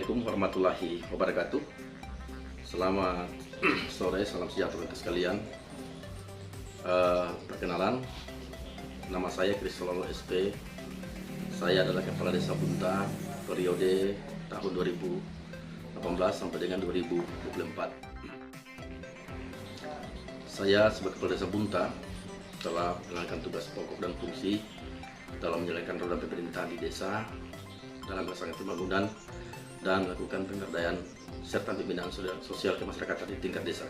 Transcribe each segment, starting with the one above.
Assalamualaikum warahmatullahi wabarakatuh. Selamat sore, salam sejahtera untuk sekalian. Perkenalan, nama saya Kristololo SP. Saya adalah Kepala Desa Bunta periode tahun 2018 sampai dengan 2024. Saya sebagai Kepala Desa Bunta telah menjalankan tugas pokok dan fungsi dalam menjalankan roda pemerintahan di desa, dalam melaksanakan pembangunan dan melakukan pemberdayaan serta pembinaan sosial kemasyarakatan di tingkat desa.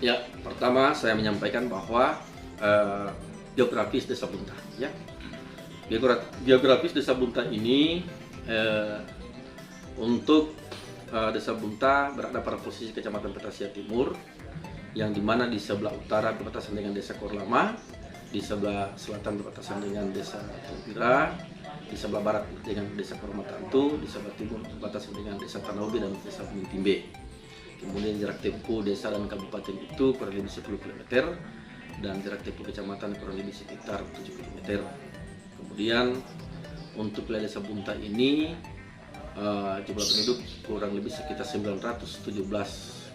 Ya, pertama saya menyampaikan bahwa geografis Desa Bunta, ya. Geografis Desa Bunta ini untuk Desa Bunta berada pada posisi Kecamatan Petasia Timur, yang dimana di sebelah utara berbatasan dengan Desa Korlama, di sebelah selatan berbatasan dengan Desa Telpira, di sebelah barat dengan Desa Kormatantu, di sebelah timur berbatasan dengan Desa Tanaubi dan Desa Pemitimbe. Kemudian jarak tempuh desa dan kabupaten itu kurang lebih 10 km dan jarak tempuh kecamatan kurang lebih sekitar 7 km. Kemudian untuk wilayah Desa Bunta ini jumlah penduduk kurang lebih sekitar 917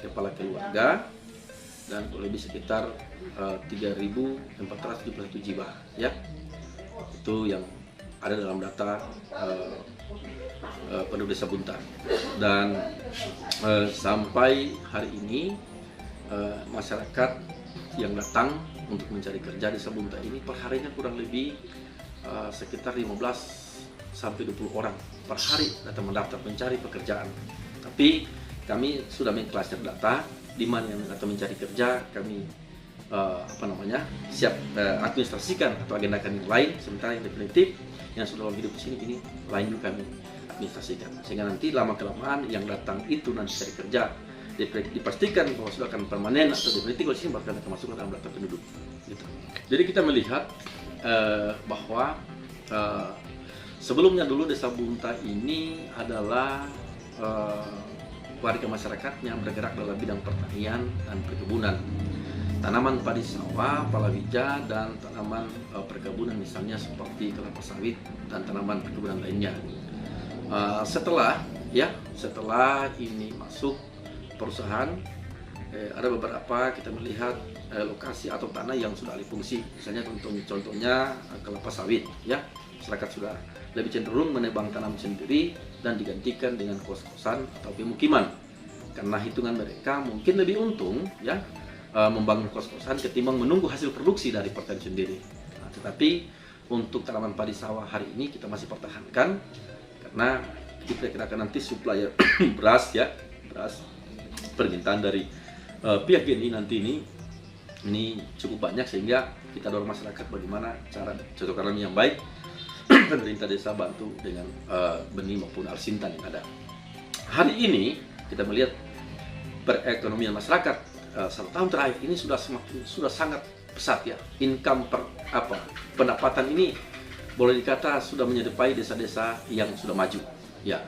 kepala keluarga dan kurang lebih sekitar 3.477 jiwa, ya. Itu yang ada dalam data penduduk Desa Bunta. Dan sampai hari ini masyarakat yang datang untuk mencari kerja di Desa Bunta ini perharinya kurang lebih sekitar 15 sampai 20 orang per hari datang mendaftar mencari pekerjaan. Tapi kami sudah mengklaster data di mana yang datang mencari kerja, kami siap administrasikan atau agendakan yang lain, sementara yang definitif yang sudah hidup di sini ini lain juga kami administrasikan, sehingga nanti lama-kelamaan yang datang itu nanti cari kerja dipastikan bahwa sudah akan permanen atau definitif di sini bahkan akan masuk dalam data penduduk gitu. Jadi kita melihat bahwa sebelumnya dulu Desa Bunta ini adalah warga masyarakatnya bergerak dalam bidang pertanian dan perkebunan, tanaman padi sawah, palawija, dan tanaman perkebunan misalnya seperti kelapa sawit dan tanaman perkebunan lainnya. Setelah ini masuk perusahaan, ada beberapa kita melihat lokasi atau tanah yang sudah alih fungsi, misalnya contohnya kelapa sawit, ya. Masyarakat sudah lebih cenderung menebang tanam sendiri dan digantikan dengan kos-kosan atau pemukiman, karena hitungan mereka mungkin lebih untung, ya, membangun kos-kosan ketimbang menunggu hasil produksi dari pertanian sendiri. Nah, tetapi untuk tanaman padi sawah hari ini kita masih pertahankan karena diperkirakan nanti suplai beras permintaan dari pihak GNI nanti ini cukup banyak, sehingga kita dorong masyarakat bagaimana cara cocok tanam yang baik. Pemerintah desa bantu dengan benih maupun alsintan yang ada. Hari ini kita melihat perekonomian masyarakat 1 tahun terakhir ini sudah sangat pesat, ya. Income pendapatan ini boleh dikata sudah menyerupai desa-desa yang sudah maju, ya.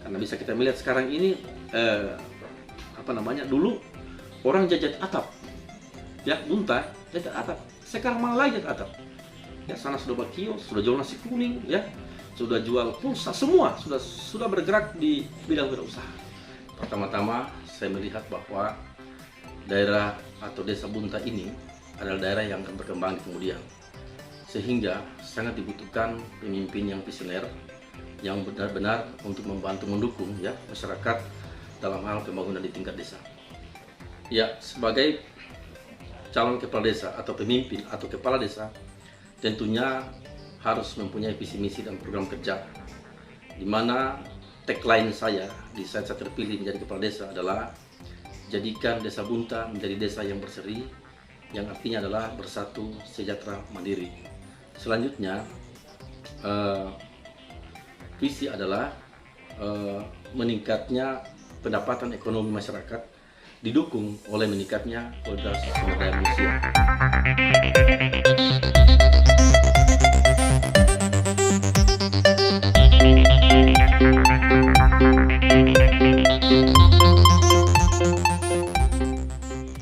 Karena bisa kita melihat sekarang ini dulu orang jajat atap, ya, Bunta jajat atap, sekarang malah jajat atap. Ya, sana sudah berkios, sudah jual nasi kuning, ya, sudah jual pulsa, semua sudah bergerak di bidang berusaha. Pertama-tama saya melihat bahwa daerah atau Desa Bunta ini adalah daerah yang akan berkembang di kemudian, sehingga sangat dibutuhkan pemimpin yang visioner yang benar-benar untuk membantu mendukung, ya, masyarakat dalam hal pembangunan di tingkat desa. Ya, sebagai calon kepala desa atau pemimpin atau kepala desa tentunya harus mempunyai visi misi dan program kerja, di mana tagline saya di saat saya terpilih menjadi kepala desa adalah jadikan Desa Bunta menjadi desa yang berseri, yang artinya adalah bersatu, sejahtera, mandiri. Selanjutnya visi adalah meningkatnya pendapatan ekonomi masyarakat didukung oleh meningkatnya kualitas sumber daya manusia.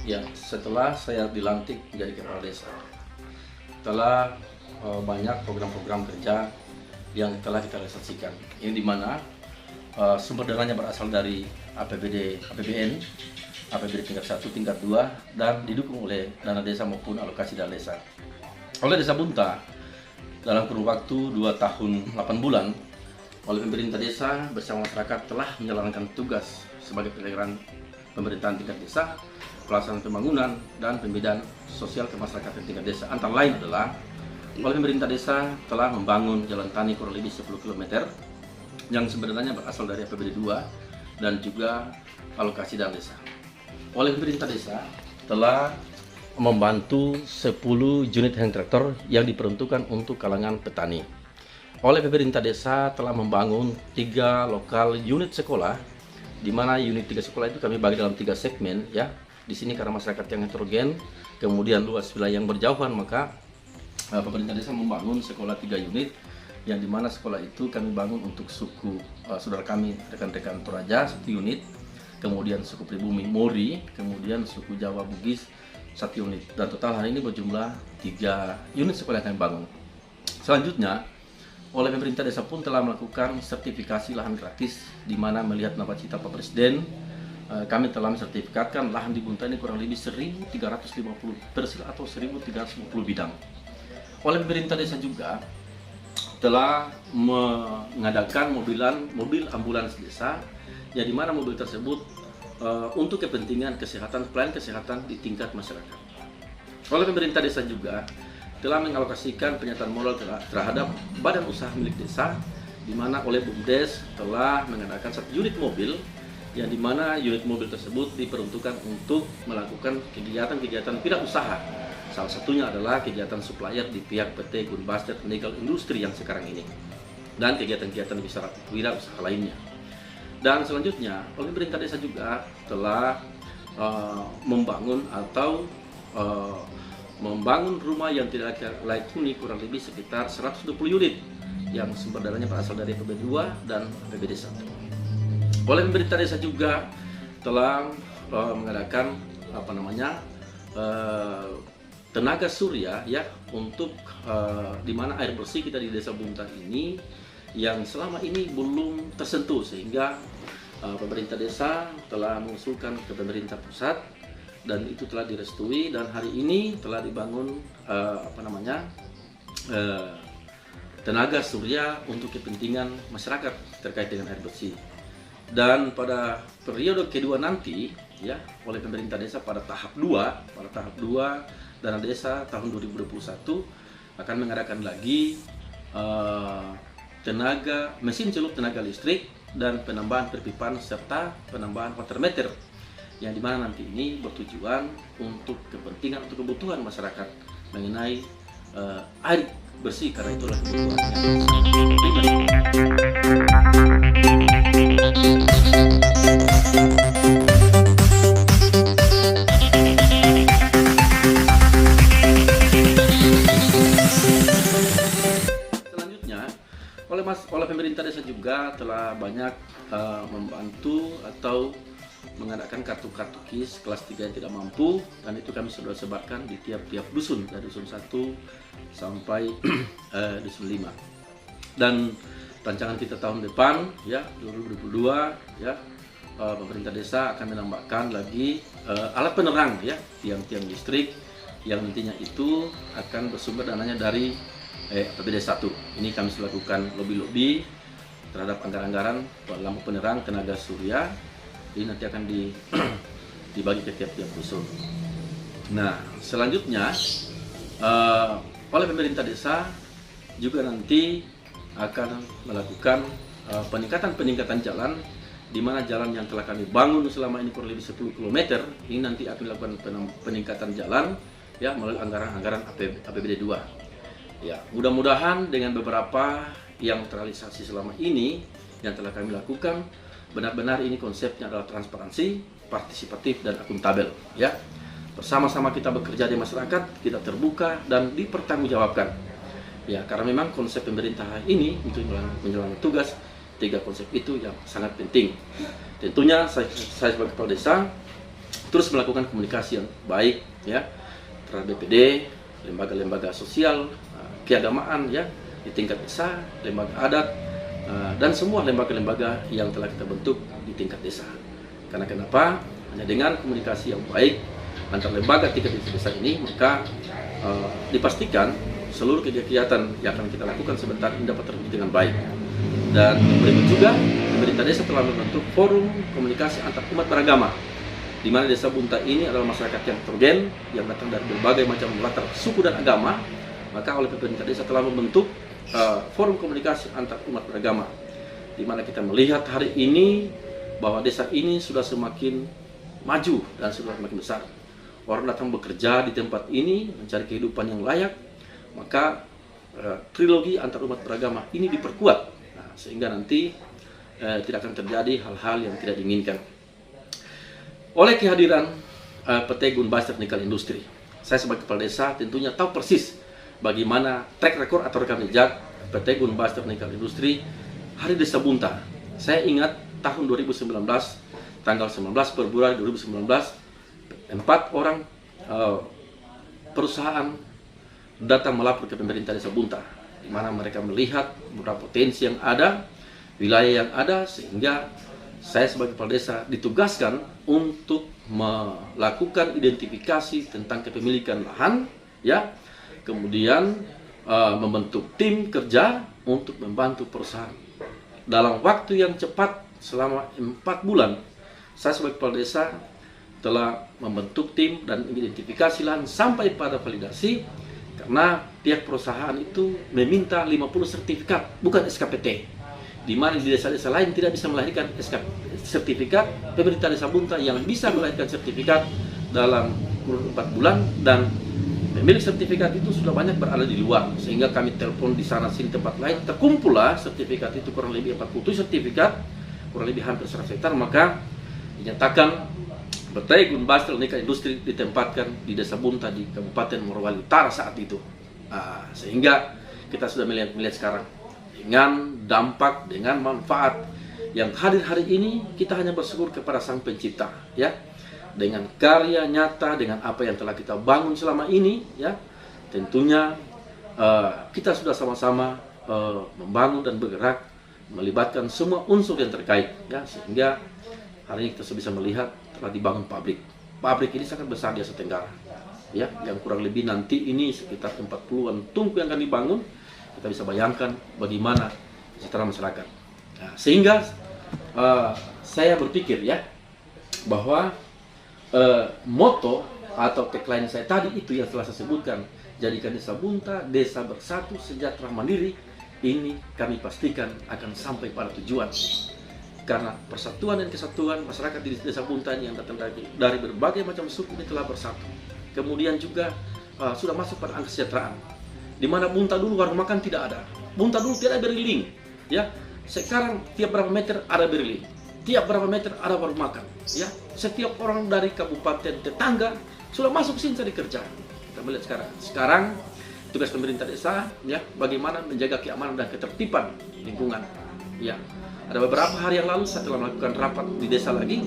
Ya, setelah saya dilantik menjadi kepala desa, telah banyak program-program kerja yang telah kita realisasikan. Ini di mana sumber dananya berasal dari APBN, APBD tingkat 1, tingkat 2, dan didukung oleh dana desa maupun alokasi dana desa. Oleh Desa Bunta, dalam kurun waktu 2 tahun 8 bulan, oleh pemerintah desa bersama masyarakat telah menjalankan tugas sebagai penyelenggaraan pemerintahan tingkat desa, pelaksanaan pembangunan, dan pembinaan sosial ke masyarakat tingkat desa. Antara lain adalah, oleh pemerintah desa telah membangun jalan tani kurang lebih 10 km, yang sebenarnya berasal dari APBD 2 dan juga alokasi dana desa. Oleh pemerintah desa telah membantu 10 unit hand traktor yang diperuntukkan untuk kalangan petani. Oleh pemerintah desa telah membangun 3 lokal unit sekolah, di mana unit 3 sekolah itu kami bagi dalam 3 segmen ya. Di sini karena masyarakat yang heterogen, kemudian luas wilayah yang berjauhan, maka pemerintah desa membangun sekolah 3 unit, yang dimana sekolah itu kami bangun untuk suku saudara kami, rekan-rekan Toraja 1 unit, kemudian suku pribumi Mori, kemudian suku Jawa Bugis 1 unit, dan total hari ini berjumlah 3 unit sekolah yang kami bangun. Selanjutnya, oleh pemerintah desa pun telah melakukan sertifikasi lahan gratis, di mana melihat nawacita Pak Presiden, kami telah mensertifikatkan lahan di Bunta ini kurang lebih 1.350 persil atau 1.350 bidang. Oleh pemerintah desa juga telah mengadakan mobil ambulans desa, yang dimana mobil tersebut untuk kepentingan kesehatan, pelayanan kesehatan di tingkat masyarakat. Oleh pemerintah desa juga telah mengalokasikan penyataan modal terhadap badan usaha milik desa, di mana oleh BUMDes telah mengadakan 1 unit mobil, yang dimana unit mobil tersebut diperuntukkan untuk melakukan kegiatan-kegiatan wirausaha. Salah satunya adalah kegiatan supplier di pihak PT Gunbaster Nickel Industri yang sekarang ini, dan kegiatan-kegiatan wirausaha lainnya. Dan selanjutnya, oleh pemerintah desa juga telah membangun rumah yang tidak layak huni kurang lebih sekitar 120 unit, yang sumber dananya berasal dari APBD 2 dan APBD 1. Oleh pemerintah desa juga telah mengadakan tenaga surya ya, untuk di mana air bersih kita di Desa Bunta ini yang selama ini belum tersentuh, sehingga pemerintah desa telah mengusulkan ke pemerintah pusat, dan itu telah direstui, dan hari ini telah dibangun tenaga surya untuk kepentingan masyarakat terkait dengan air bersih. Dan pada periode kedua nanti ya, oleh pemerintah desa pada tahap 2 dana desa tahun 2021 akan mengadakan lagi mesin celup tenaga listrik dan penambahan perpipaan serta penambahan water meter, yang dimana nanti ini bertujuan untuk kepentingan, untuk kebutuhan masyarakat mengenai air bersih, karena itulah kebutuhan yang primer. Oleh pemerintah desa juga telah banyak membantu atau mengadakan kartu-kartu KIS kelas 3 yang tidak mampu, dan itu kami sudah sebarkan di tiap-tiap dusun, dari dusun 1 sampai dusun 5. Dan rancangan kita tahun depan ya, 2022 ya, pemerintah desa akan menambahkan lagi alat penerang ya, tiang-tiang listrik, yang nantinya itu akan bersumber dananya dari APBD 1. Ini kami sudah lakukan lobby-lobby terhadap anggaran-anggaran lampu penerang tenaga surya. Ini nanti akan dibagi ke tiap-tiap dusun. Nah, selanjutnya oleh pemerintah desa juga nanti akan melakukan peningkatan jalan, di mana jalan yang telah kami bangun selama ini kurang lebih 10 km, ini nanti akan dilakukan peningkatan jalan ya melalui anggaran APBD 2. Ya, mudah-mudahan dengan beberapa yang terrealisasi selama ini yang telah kami lakukan, benar-benar ini konsepnya adalah transparansi, partisipatif, dan akuntabel ya. Bersama-sama kita bekerja di masyarakat, kita terbuka dan dipertanggungjawabkan ya, karena memang konsep pemerintah ini untuk menjalankan tugas, 3 konsep itu yang sangat penting. Tentunya saya sebagai kepala desa terus melakukan komunikasi yang baik ya terhadap BPD, lembaga-lembaga sosial, keagamaan ya di tingkat desa, lembaga adat, dan semua lembaga-lembaga yang telah kita bentuk di tingkat desa. Karena kenapa? Hanya dengan komunikasi yang baik antar lembaga tingkat desa ini, maka dipastikan seluruh kegiatan yang akan kita lakukan sebentar ini dapat terwujud dengan baik. Dan berikut juga, pemerintah desa telah membentuk forum komunikasi antar umat beragama, di mana Desa Bunta ini adalah masyarakat yang heterogen, yang datang dari berbagai macam latar suku dan agama. Maka oleh pemerintah desa telah membentuk forum komunikasi antar umat beragama, di mana kita melihat hari ini bahwa desa ini sudah semakin maju dan sudah semakin besar. Orang datang bekerja di tempat ini mencari kehidupan yang layak, maka trilogi antar umat beragama ini diperkuat, sehingga nanti tidak akan terjadi hal-hal yang tidak diinginkan. Oleh kehadiran PT Gunbaster Nikel Industri, saya sebagai kepala desa tentunya tahu persis bagaimana track record atau rekam jejak PT Gunbaster Nikel Industri hari Desa Bunta. Saya ingat tahun 2019, tanggal 19 Februari 2019, 4 orang perusahaan datang melapor ke pemerintah Desa Bunta, di mana mereka melihat beberapa potensi yang ada, wilayah yang ada, sehingga saya sebagai kepala desa ditugaskan untuk melakukan identifikasi tentang kepemilikan lahan, ya, kemudian membentuk tim kerja untuk membantu perusahaan. Dalam waktu yang cepat selama 4 bulan, saya sebagai kepala desa telah membentuk tim dan identifikasi lahan sampai pada validasi, karena pihak perusahaan itu meminta 50 sertifikat, bukan SKPT. Di mana di desa-desa lain tidak bisa melahirkan sertifikat, pemerintah Desa Bunta yang bisa melahirkan sertifikat dalam kurun 4 bulan, dan pemilik sertifikat itu sudah banyak berada di luar, sehingga kami telepon di sana sini tempat lain, terkumpullah sertifikat itu kurang lebih 40 sertifikat, kurang lebih hampir 100 hektar, maka dinyatakan PT Gunbaster Nikel Industri ditempatkan di Desa Bunta di Kabupaten Morowali Utara saat itu. Sehingga kita sudah melihat sekarang dengan dampak, dengan manfaat yang hadir hari ini, kita hanya bersyukur kepada Sang Pencipta, ya. Dengan karya nyata, dengan apa yang telah kita bangun selama ini, ya, tentunya kita sudah sama-sama membangun dan bergerak, melibatkan semua unsur yang terkait, ya, sehingga hari ini kita bisa melihat telah dibangun pabrik. Pabrik ini sangat besar di Asia Tenggara, ya, yang kurang lebih nanti ini sekitar 40-an tungku yang akan dibangun. Kita bisa bayangkan bagaimana secara masyarakat. Sehingga saya berpikir, ya, bahwa moto atau tagline saya tadi itu yang telah saya sebutkan, jadikan Desa Bunta desa bersatu, sejahtera, mandiri, ini kami pastikan akan sampai pada tujuan. Karena persatuan dan kesatuan masyarakat di Desa Bunta yang datang dari berbagai macam suku ini telah bersatu. Kemudian juga sudah masuk pada angka kesejahteraan, di mana Bunta dulu warung makan tidak ada. Bunta dulu tidak ada beriling, ya. Sekarang tiap berapa meter ada beriling, tiap berapa meter ada warung makan, ya. Setiap orang dari kabupaten tetangga sudah masuk sini cari kerja. Kita melihat sekarang tugas pemerintah desa, ya, bagaimana menjaga keamanan dan ketertiban lingkungan, ya. Ada beberapa hari yang lalu saya telah melakukan rapat di desa lagi,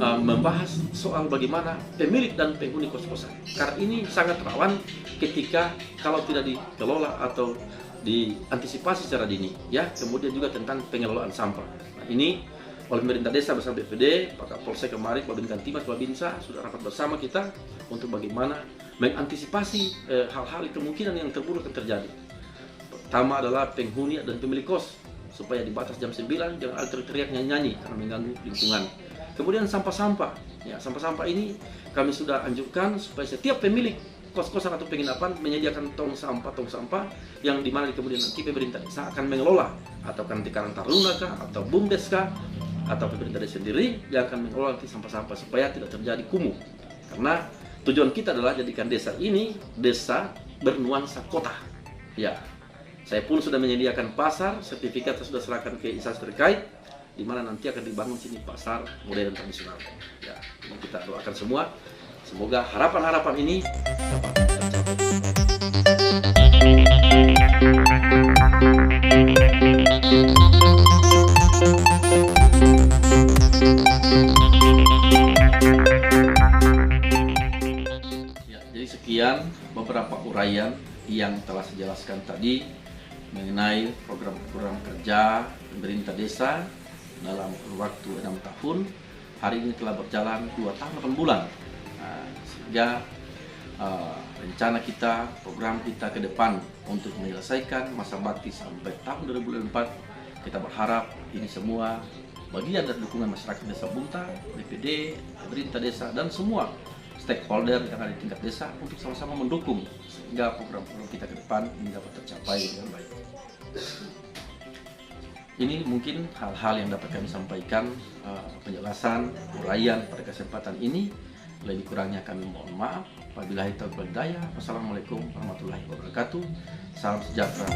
membahas soal bagaimana pemilik dan penghuni kos-kosan. Karena ini sangat rawan ketika kalau tidak dikelola atau diantisipasi secara dini, ya. Kemudian juga tentang pengelolaan sampah. Nah, ini oleh pemerintah desa bersama BPD, Pak Kapolsek kemarin, Pak Binkantimas, Pak Binsa sudah rapat bersama kita untuk bagaimana mengantisipasi hal-hal kemungkinan yang terburuk yang terjadi. Pertama adalah penghuni dan pemilik kos, supaya dibatas jam 9, jangan ada teriak nyanyi karena mengganggu lingkungan. Kemudian sampah-sampah, ya, sampah-sampah ini kami sudah anjurkan supaya setiap pemilik kos-kosan atau penginapan menyediakan tong sampah yang dimana kemudian nanti pemerintah desa akan mengelola, atau nanti Karang Taruna kah, atau BUMDes kah, atau pemerintah desa sendiri yang akan mengelola nanti sampah-sampah supaya tidak terjadi kumuh. Karena tujuan kita adalah jadikan desa ini desa bernuansa kota, ya. Saya pun sudah menyediakan pasar, sertifikat sudah serahkan ke instansi terkait, di mana nanti akan dibangun sini pasar modern tradisional. Ya, ini kita doakan semua, semoga harapan-harapan ini dapat tercapai. Ya, jadi sekian beberapa uraian yang telah saya jelaskan tadi mengenai program-program kerja pemerintah desa dalam waktu 6 tahun. Hari ini telah berjalan 2 tahun 8 bulan. Sehingga rencana kita, program kita ke depan untuk menyelesaikan masa bakti sampai tahun 2024, kita berharap ini semua bagian dari dukungan masyarakat Desa Bunta, BPD, pemerintah desa, dan semua stakeholder yang ada di tingkat desa untuk sama-sama mendukung sehingga program-program kita ke depan ini dapat tercapai dengan baik. Ini mungkin hal-hal yang dapat kami sampaikan, penjelasan, uraian pada kesempatan ini. Lebih kurangnya kami mohon maaf. Wabillahi taufiq wal hidayah. Wassalamualaikum warahmatullahi wabarakatuh. Salam sejahtera.